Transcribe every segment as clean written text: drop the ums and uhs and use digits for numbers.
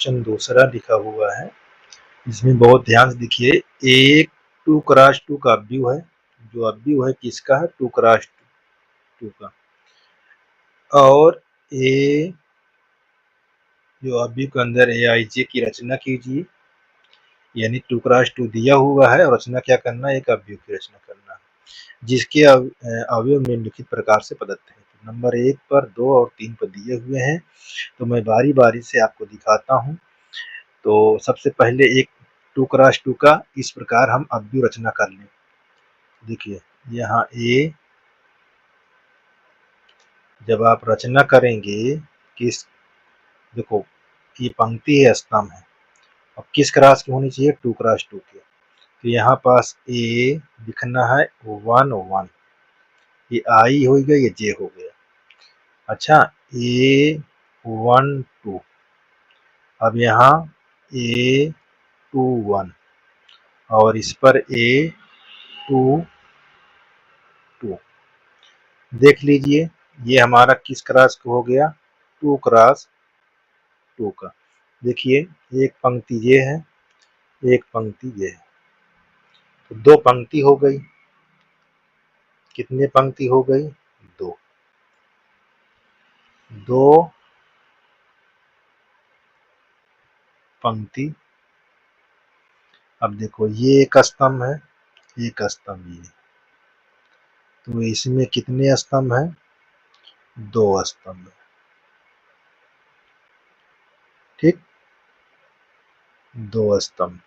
Question दूसरा लिखा हुआ है, इसमें बहुत ध्यान से देखिए। एक 2x2 का अवयव है, जो अवयव है किसका है, 2x2 का। और ए जो अवयव के अंदर aij की रचना कीजिए, यानी 2x2 दिया हुआ है और रचना क्या करना है, एक अवयव की रचना करना है, जिसके अवयव निम्नलिखित प्रकार से प्रदत्त है। तो नंबर 1 पर, 2 और 3 पर दिए हुए हैं, तो मैं बारी बारी से आपको दिखाता हूँ। तो सबसे पहले एक 2x2 का इस प्रकार हम अवयव रचना कर लें। देखिए यहाँ ए, जब आप रचना करेंगे किस, देखो ये पंक्ति है, स्तंभ है, अब किस क्रॉस की होनी चाहिए, 2x2 की। तो यहाँ पास ए लिखना है 1 1, ये आई हो गया, ये जे हो गया। अच्छा, ए 1 2, अब यहाँ ए 2 1 और इस पर ए 2 2। देख लीजिए ये हमारा किस क्रॉस का हो गया, 2x2 का। देखिए एक पंक्ति ये है, एक पंक्ति ये है, तो 2 पंक्ति हो गई। कितने पंक्ति हो गई, 2। 2 पंक्ति। अब देखो ये एक स्तंभ है, एक स्तंभ ये, तो इसमें कितने स्तंभ हैं, 2 स्तंभ। ठीक, 2 स्तंभ।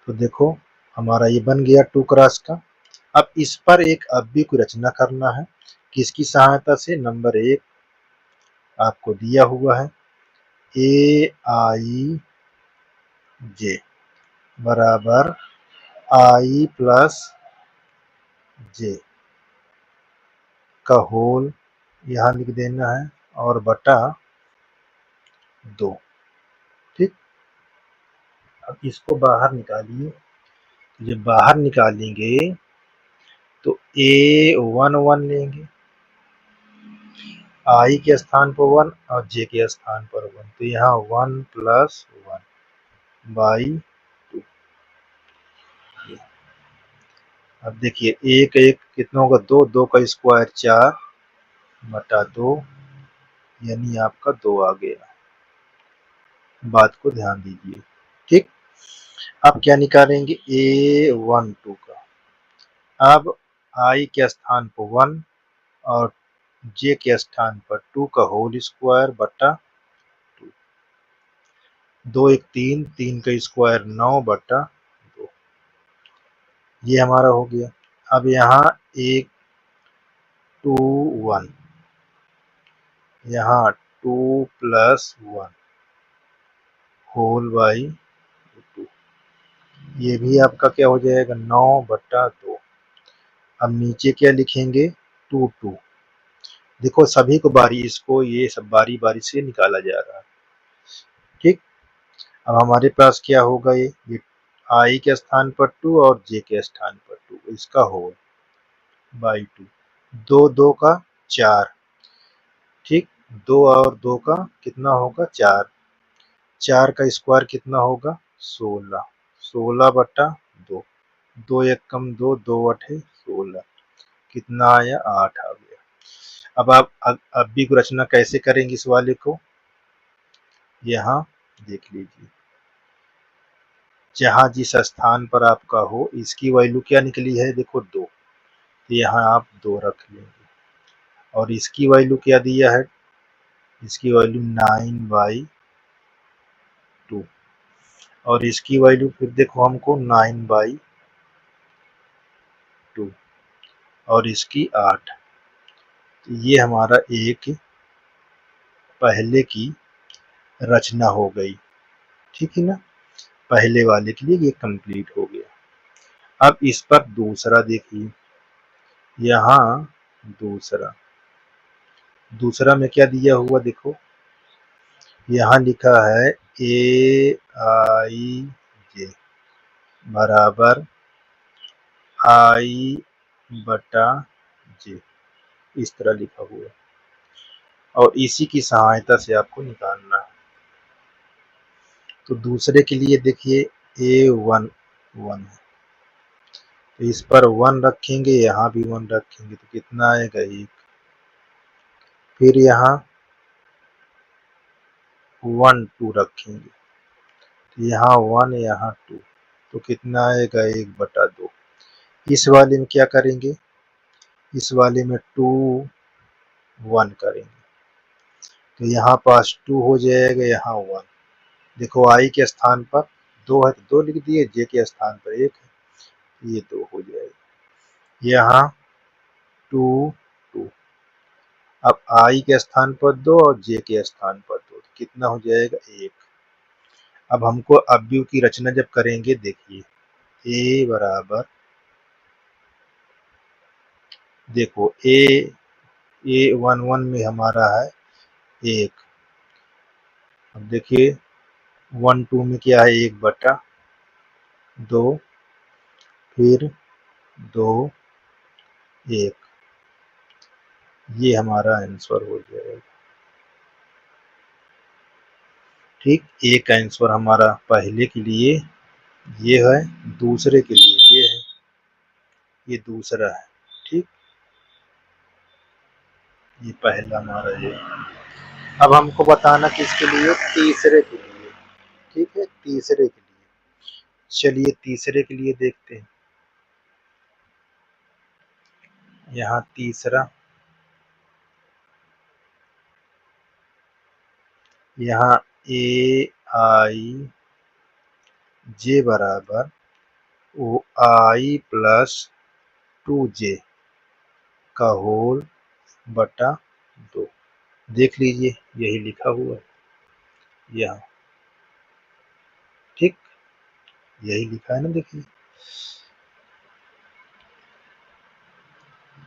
तो देखो हमारा ये बन गया 2x का। अब इस पर एक अवयव की रचना करना है, किसकी सहायता से, नंबर 1 आपको दिया हुआ है, aij बराबर i प्लस जे का होल यहाँ लिख देना है, और बटा 2। ठीक, अब इसको बाहर निकालिए। जब बाहर निकालेंगे तो a 1 1 लेंगे, आई के स्थान पर 1 और जे के स्थान पर 1, तो यहाँ 1 प्लस 1 बाई 2। अब देखिए एक एक कितना होगा, 2, 2 का स्क्वायर 4 बटा 2, यानी आपका 2 आ गया। बात को ध्यान दीजिए। ठीक, अब क्या निकालेंगे, a1 2 का। अब आई के स्थान पर 1 और जे के स्थान पर 2 का होल स्क्वायर बटा 2। 2 1 3, 3 का स्क्वायर 9 बटा 2, ये हमारा हो गया। अब यहाँ 1 2 1, यहाँ 2 प्लस 1 होल बाई 2, ये भी आपका क्या हो जाएगा, 9 बटा 2। अब नीचे क्या लिखेंगे, 2 2। देखो सभी को बारी, इसको ये सब बारी बारी से निकाला जा रहा है। ठीक, अब हमारे पास क्या होगा, ये आई के स्थान पर 2 और जे के स्थान पर 2, इसका होल बाई 2। 2 2 का 4। ठीक, 2 और 2 का कितना होगा, 4। 4 का स्क्वायर कितना होगा, 16। 16 बटा 2, 2 1 कम 2, 2 8 16, कितना आया, 8 आ गया। अब आप अब भी रचना कैसे करेंगे इस वाले को, यहाँ देख लीजिए। जहाँ जिस स्थान पर आपका हो, इसकी वैल्यू क्या निकली है, देखो 2, तो यहाँ आप 2 रख लेंगे। और इसकी वैल्यू क्या दिया है, इसकी वैल्यू 9/2, और इसकी वैल्यू फिर देखो हमको 9/2, और इसकी 8। तो ये हमारा एक पहले की रचना हो गई। ठीक है ना, पहले वाले के लिए ये कंप्लीट हो गया। अब इस पर दूसरा देखिए, यहाँ दूसरा में क्या दिया हुआ, देखो यहाँ लिखा है aij बराबर i बटा जे, इस तरह लिखा हुआ है, और इसी की सहायता से आपको निकालना है। तो दूसरे के लिए देखिए A1 1 है, तो इस पर 1 रखेंगे, यहाँ भी 1 रखेंगे तो कितना आएगा 1। फिर यहाँ 1 2 रखेंगे, तो यहाँ 1 यहाँ 2, तो कितना आएगा 1/2। इस वाले में क्या करेंगे, इस वाले में 2 1 करेंगे, तो यहाँ पास 2 हो जाएगा, यहाँ 1। देखो I के स्थान पर 2 है तो 2 लिख दिए, J के स्थान पर 1 है, ये 2 हो जाएगा। यहाँ 2 2, अब I के स्थान पर 2 और J के स्थान पर 2, तो कितना हो जाएगा 1। अब हमको अवयव की रचना जब करेंगे, देखिए A बराबर, देखो A11 में हमारा है 1, अब देखिए 1 2 में क्या है 1/2, फिर 2 1, ये हमारा आंसर हो जाएगा। ठीक, एक आंसर हमारा पहले के लिए ये है, दूसरे के लिए ये है, ये दूसरा है। ठीक, ये पहला हमारा ये। अब हमको बताना किसके लिए, तीसरे के लिए। ठीक है, तीसरे के लिए। चलिए तीसरे के लिए देखते हैं। यहाँ तीसरा, यहाँ AI बराबर OI प्लस 2J का होल बटा 2। देख लीजिए यही लिखा हुआ है यहाँ। ठीक, यही लिखा है ना, देखिए।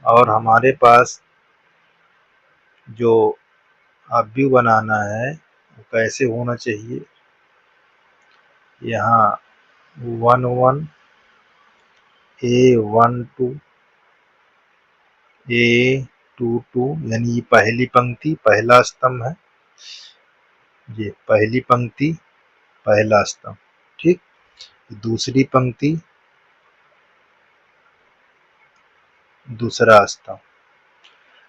और हमारे पास जो अवयव बनाना है वो कैसे होना चाहिए, यहाँ 1 1 A12 A22, यानी ये पहली पंक्ति पहला स्तंभ है, ये पहली पंक्ति पहला स्तंभ। ठीक, दूसरी पंक्ति दूसरा स्तंभ।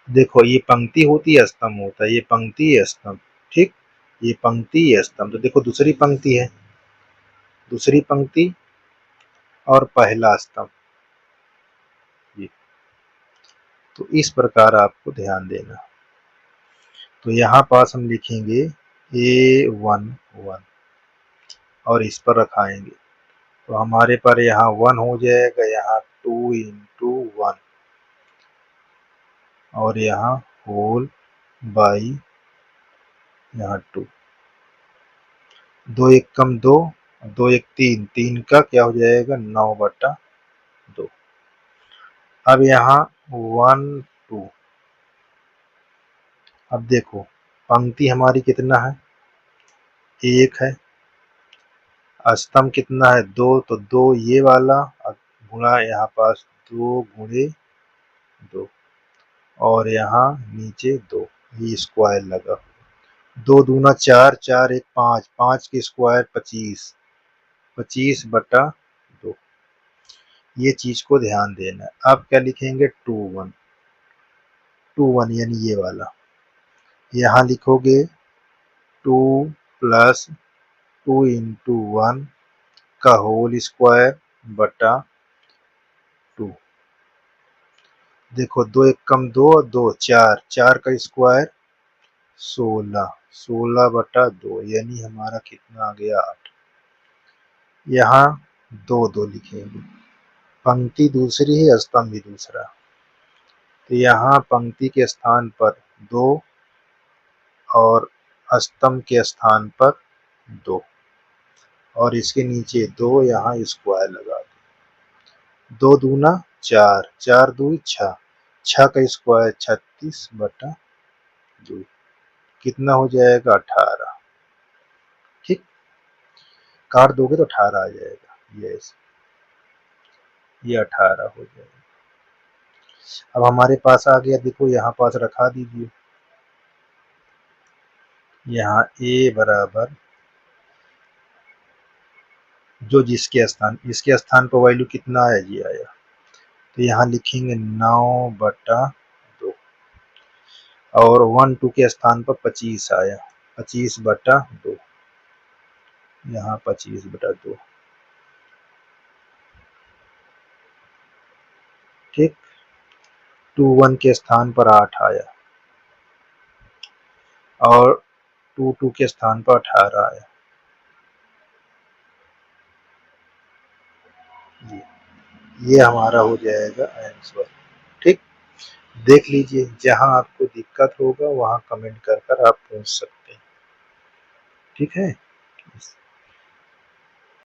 देखो ये पंक्ति होती है, स्तंभ होता है, ये पंक्ति है स्तंभ। ठीक, ये पंक्ति है स्तंभ, तो देखो दूसरी पंक्ति है, दूसरी पंक्ति और पहला स्तंभ, ये। तो इस प्रकार आपको ध्यान देना। तो यहाँ पास हम लिखेंगे A11 और इस पर रखाएंगे, तो हमारे पर यहाँ 1 हो जाएगा, यहाँ 2 × 1 और यहाँ होल बाई यहाँ 2, 2 1 कम 2, 2 1 3, 3 का क्या हो जाएगा 9/2। अब यहाँ 1 2, अब देखो पंक्ति हमारी कितना है 1 है, स्तंभ कितना है 2, तो 2 ये वाला गुणा यहाँ पास 2 गुणे 2 और यहाँ नीचे 2, ये स्क्वायर लगा, 2 दूना 4, 4 1 5, 5 के स्क्वायर 25, 25/2। ये चीज को ध्यान देना है। अब क्या लिखेंगे 2 1, 2 1 यानी ये वाला, यहाँ लिखोगे 2 प्लस 2 × 1 का होल स्क्वायर बटा 2। देखो 2 1 कम 2 और 2 4, 4 का स्क्वायर 16, 16/2, यानी हमारा कितना आ गया 8। यहाँ 2 2 लिखेंगे, पंक्ति दूसरी है, स्तंभ भी दूसरा, तो यहाँ पंक्ति के स्थान पर 2 और स्तंभ के स्थान पर 2 और इसके नीचे 2, यहाँ स्क्वायर लगा दो, 2 दूना 4, 4 2 6, 6 का स्क्वायर 36/2, कितना हो जाएगा 18। ठीक, काट दोगे तो 18 आ जाएगा, ये 18 हो जाएगा। अब हमारे पास आ गया, देखो यहाँ पास रखा दीजिए, यहाँ A बराबर जो जिसके स्थान, इसके स्थान पर वैल्यू कितना आया, ये आया, तो यहाँ लिखेंगे 9/2 और 1 2 के स्थान पर 25 आया, 25/2, यहाँ 25/2, ठीक। 2 1 के स्थान पर 8 आया और 2 2 के स्थान पर 18 आया। ये हमारा हो जाएगा आंसर, ठीक। देख लीजिए, जहां आपको दिक्कत होगा वहां कमेंट कर आप पूछ सकते हैं, ठीक है।